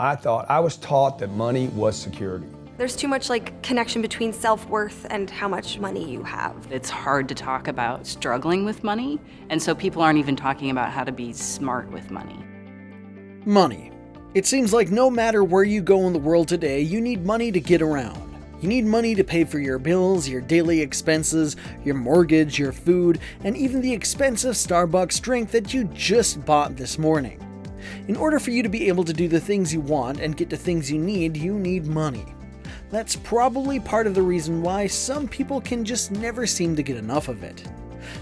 I was taught that money was security. There's too much connection between self-worth and how much money you have. It's hard to talk about struggling with money, and so people aren't even talking about how to be smart with money. Money. It seems like no matter where you go in the world today, you need money to get around. You need money to pay for your bills, your daily expenses, your mortgage, your food, and even the expensive Starbucks drink that you just bought this morning. In order for you to be able to do the things you want and get the things you need money. That's probably part of the reason why some people can just never seem to get enough of it.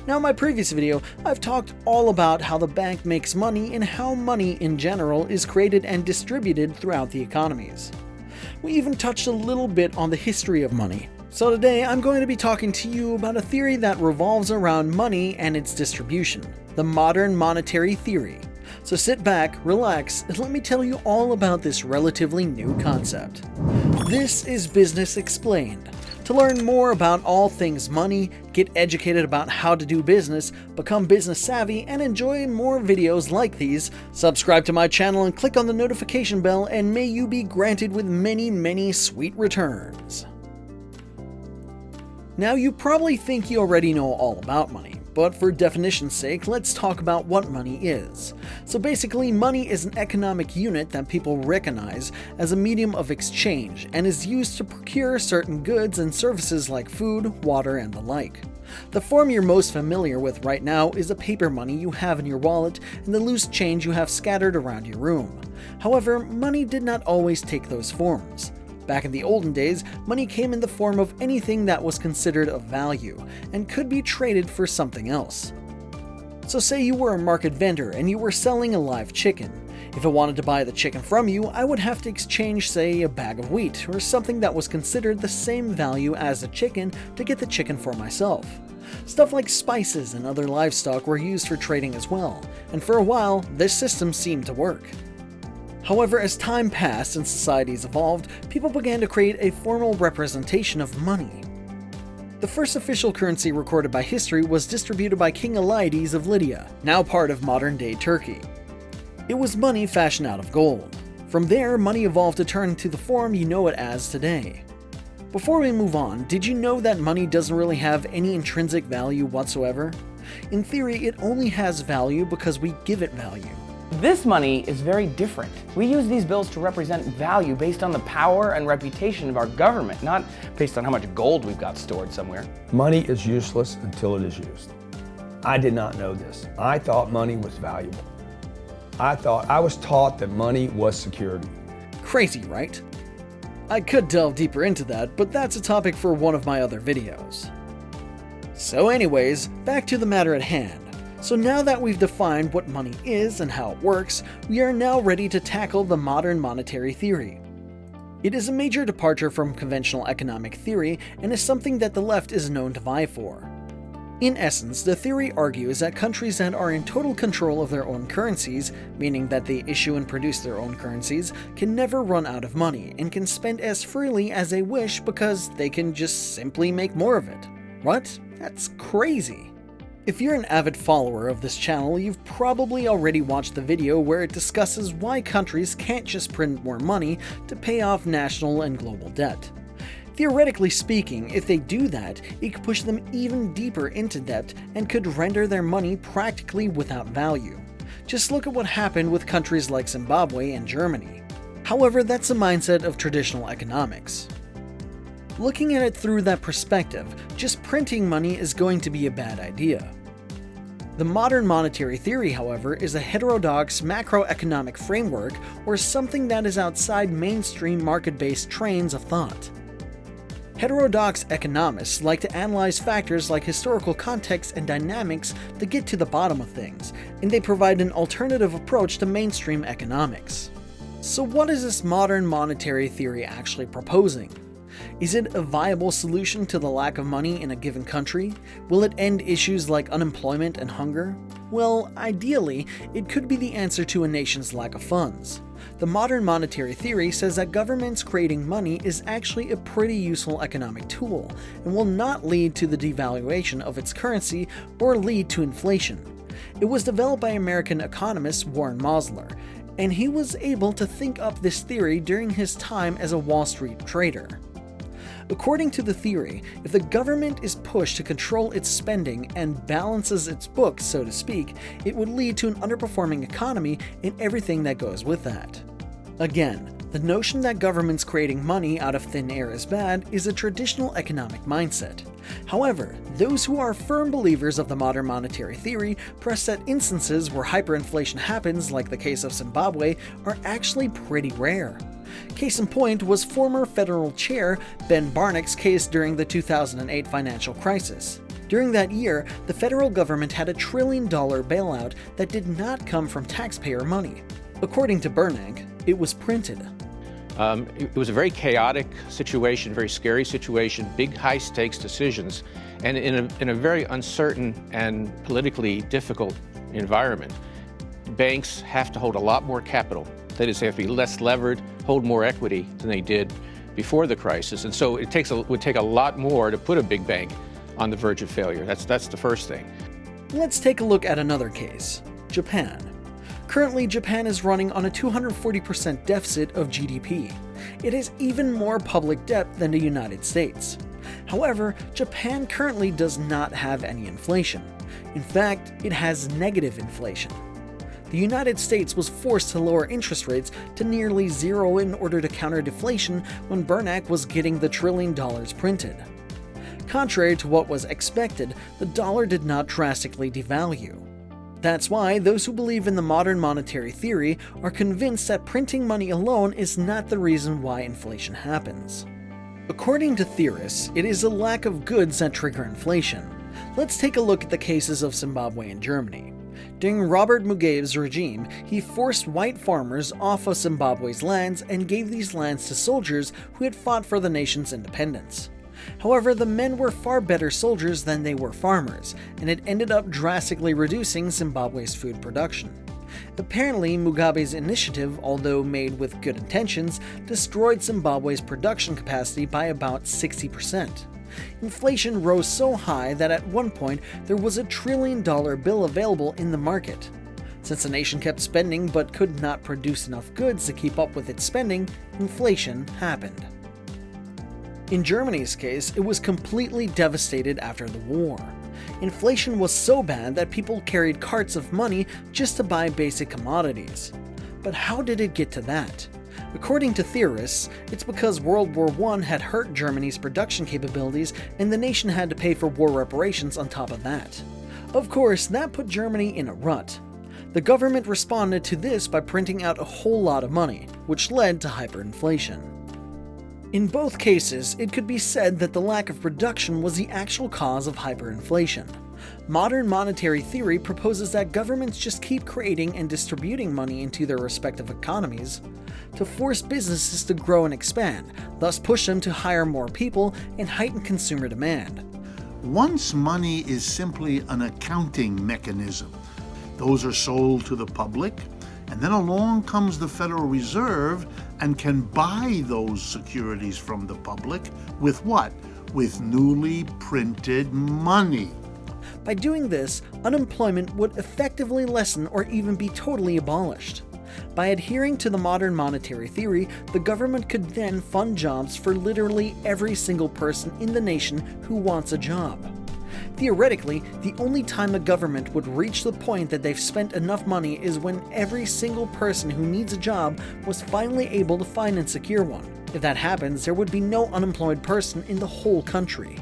Now, in my previous video, I've talked all about how the bank makes money and how money in general is created and distributed throughout the economies. We even touched a little bit on the history of money. So today I'm going to be talking to you about a theory that revolves around money and its distribution, the modern monetary theory. So sit back, relax, and let me tell you all about this relatively new concept. This is Business Explained. To learn more about all things money, get educated about how to do business, become business savvy, and enjoy more videos like these, subscribe to my channel and click on the notification bell, and may you be granted with many sweet returns. Now, you probably think you already know all about money, but for definition's sake, let's talk about what money is. So basically, money is an economic unit that people recognize as a medium of exchange and is used to procure certain goods and services like food, water, and the like. The form you're most familiar with right now is the paper money you have in your wallet and the loose change you have scattered around your room. However, money did not always take those forms. Back in the olden days, money came in the form of anything that was considered of value and could be traded for something else. So say you were a market vendor and you were selling a live chicken. If I wanted to buy the chicken from you, I would have to exchange, say, a bag of wheat or something that was considered the same value as the chicken to get the chicken for myself. Stuff like spices and other livestock were used for trading as well, and for a while, this system seemed to work. However, as time passed and societies evolved, people began to create a formal representation of money. The first official currency recorded by history was distributed by King Eliades of Lydia, now part of modern-day Turkey. It was money fashioned out of gold. From there, money evolved to turn into the form you know it as today. Before we move on, did you know that money doesn't really have any intrinsic value whatsoever? In theory, it only has value because we give it value. This money is very different. We use these bills to represent value based on the power and reputation of our government, not based on how much gold we've got stored somewhere. Money is useless until it is used. I did not know this. I thought money was valuable. I was taught that money was security. Crazy, right? I could delve deeper into that, but that's a topic for one of my other videos. So anyways, back to the matter at hand. So now that we've defined what money is and how it works, we are now ready to tackle the modern monetary theory. It is a major departure from conventional economic theory and is something that the left is known to vie for. In essence, the theory argues that countries that are in total control of their own currencies, meaning that they issue and produce their own currencies, can never run out of money and can spend as freely as they wish because they can just simply make more of it. What? That's crazy. If you're an avid follower of this channel, you've probably already watched the video where it discusses why countries can't just print more money to pay off national and global debt. Theoretically speaking, if they do that, it could push them even deeper into debt and could render their money practically without value. Just look at what happened with countries like Zimbabwe and Germany. However, that's the mindset of traditional economics. Looking at it through that perspective, just printing money is going to be a bad idea. The modern monetary theory, however, is a heterodox macroeconomic framework or something that is outside mainstream market-based trains of thought. Heterodox economists like to analyze factors like historical context and dynamics to get to the bottom of things, and they provide an alternative approach to mainstream economics. So what is this modern monetary theory actually proposing? Is it a viable solution to the lack of money in a given country? Will it end issues like unemployment and hunger? Well, ideally, it could be the answer to a nation's lack of funds. The modern monetary theory says that governments creating money is actually a pretty useful economic tool and will not lead to the devaluation of its currency or lead to inflation. It was developed by American economist Warren Mosler, and he was able to think up this theory during his time as a Wall Street trader. According to the theory, if the government is pushed to control its spending and balances its books, so to speak, it would lead to an underperforming economy and everything that goes with that. Again, the notion that governments creating money out of thin air is bad is a traditional economic mindset. However, those who are firm believers of the modern monetary theory press that instances where hyperinflation happens, like the case of Zimbabwe, are actually pretty rare. Case in point was former federal chair Ben Bernanke's case during the 2008 financial crisis. During that year, the federal government had $1 trillion bailout that did not come from taxpayer money. According to Bernanke, it was printed. It was a very chaotic situation, very scary situation, big high-stakes decisions, and in a very uncertain and politically difficult environment. Banks have to hold a lot more capital. That is, they have to be less levered, hold more equity than they did before the crisis. And so it would take a lot more to put a big bank on the verge of failure. That's the first thing. Let's take a look at another case, Japan. Currently, Japan is running on a 240% deficit of GDP. It has even more public debt than the United States. However, Japan currently does not have any inflation. In fact, it has negative inflation. The United States was forced to lower interest rates to nearly zero in order to counter deflation when Bernanke was getting the $1 trillion printed. Contrary to what was expected, the dollar did not drastically devalue. That's why those who believe in the modern monetary theory are convinced that printing money alone is not the reason why inflation happens. According to theorists, it is a lack of goods that trigger inflation. Let's take a look at the cases of Zimbabwe and Germany. During Robert Mugabe's regime, he forced white farmers off of Zimbabwe's lands and gave these lands to soldiers who had fought for the nation's independence. However, the men were far better soldiers than they were farmers, and it ended up drastically reducing Zimbabwe's food production. Apparently, Mugabe's initiative, although made with good intentions, destroyed Zimbabwe's production capacity by about 60%. Inflation rose so high that at one point there was $1 trillion bill available in the market. Since the nation kept spending but could not produce enough goods to keep up with its spending, inflation happened. In Germany's case, it was completely devastated after the war. Inflation was so bad that people carried carts of money just to buy basic commodities. But how did it get to that? According to theorists, it's because World War I had hurt Germany's production capabilities and the nation had to pay for war reparations on top of that. Of course, that put Germany in a rut. The government responded to this by printing out a whole lot of money, which led to hyperinflation. In both cases, it could be said that the lack of production was the actual cause of hyperinflation. Modern monetary theory proposes that governments just keep creating and distributing money into their respective economies to force businesses to grow and expand, thus push them to hire more people and heighten consumer demand. Once money is simply an accounting mechanism, those are sold to the public, and then along comes the Federal Reserve and can buy those securities from the public with what? With newly printed money. By doing this, unemployment would effectively lessen or even be totally abolished. By adhering to the modern monetary theory, the government could then fund jobs for literally every single person in the nation who wants a job. Theoretically, the only time a government would reach the point that they've spent enough money is when every single person who needs a job was finally able to find and secure one. If that happens, there would be no unemployed person in the whole country.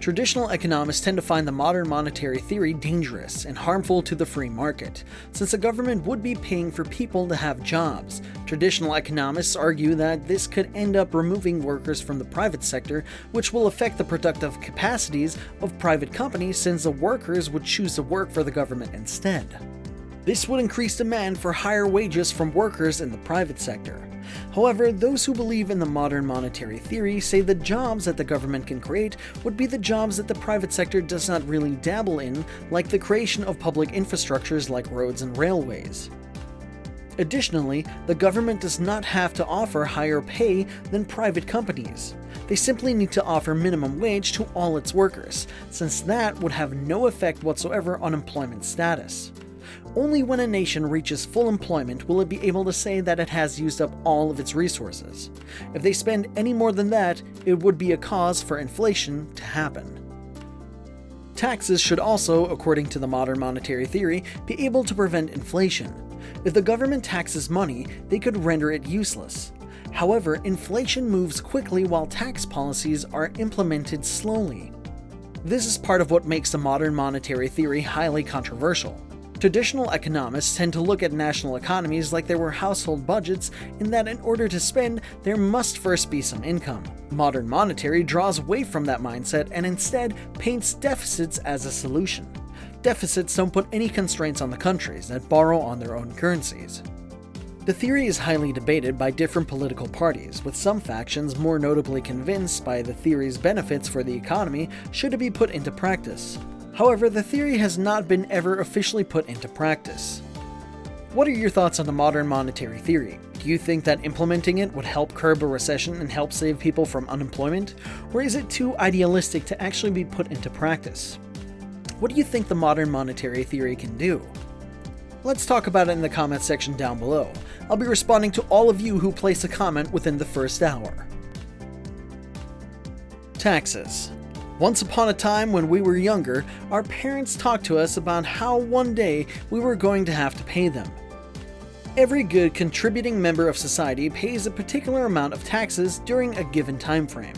Traditional economists tend to find the modern monetary theory dangerous and harmful to the free market, since the government would be paying for people to have jobs. Traditional economists argue that this could end up removing workers from the private sector, which will affect the productive capacities of private companies since the workers would choose to work for the government instead. This would increase demand for higher wages from workers in the private sector. However, those who believe in the modern monetary theory say the jobs that the government can create would be the jobs that the private sector does not really dabble in, like the creation of public infrastructures like roads and railways. Additionally, the government does not have to offer higher pay than private companies. They simply need to offer minimum wage to all its workers, since that would have no effect whatsoever on employment status. Only when a nation reaches full employment will it be able to say that it has used up all of its resources. If they spend any more than that, it would be a cause for inflation to happen. Taxes should also, according to the modern monetary theory, be able to prevent inflation. If the government taxes money, they could render it useless. However, inflation moves quickly while tax policies are implemented slowly. This is part of what makes the modern monetary theory highly controversial. Traditional economists tend to look at national economies like they were household budgets, in that in order to spend, there must first be some income. Modern monetary draws away from that mindset and instead paints deficits as a solution. Deficits don't put any constraints on the countries that borrow on their own currencies. The theory is highly debated by different political parties, with some factions more notably convinced by the theory's benefits for the economy should it be put into practice. However, the theory has not been ever officially put into practice. What are your thoughts on the modern monetary theory? Do you think that implementing it would help curb a recession and help save people from unemployment? Or is it too idealistic to actually be put into practice? What do you think the modern monetary theory can do? Let's talk about it in the comments section down below. I'll be responding to all of you who place a comment within the first hour. Taxes. Once upon a time when we were younger, our parents talked to us about how one day we were going to have to pay them. Every good contributing member of society pays a particular amount of taxes during a given time frame.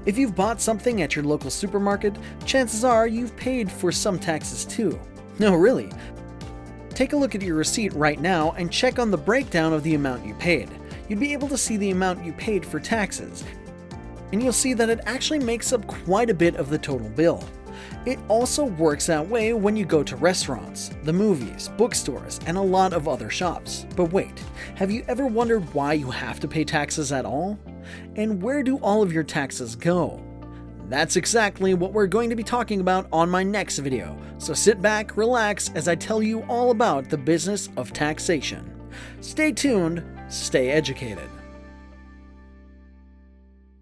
If you've bought something at your local supermarket, chances are you've paid for some taxes too. No, really. Take a look at your receipt right now and check on the breakdown of the amount you paid. You'd be able to see the amount you paid for taxes, and you'll see that it actually makes up quite a bit of the total bill. It also works that way when you go to restaurants, the movies, bookstores, and a lot of other shops. But wait, have you ever wondered why you have to pay taxes at all? And where do all of your taxes go? That's exactly what we're going to be talking about on my next video, so sit back, relax as I tell you all about the business of taxation. Stay tuned, stay educated.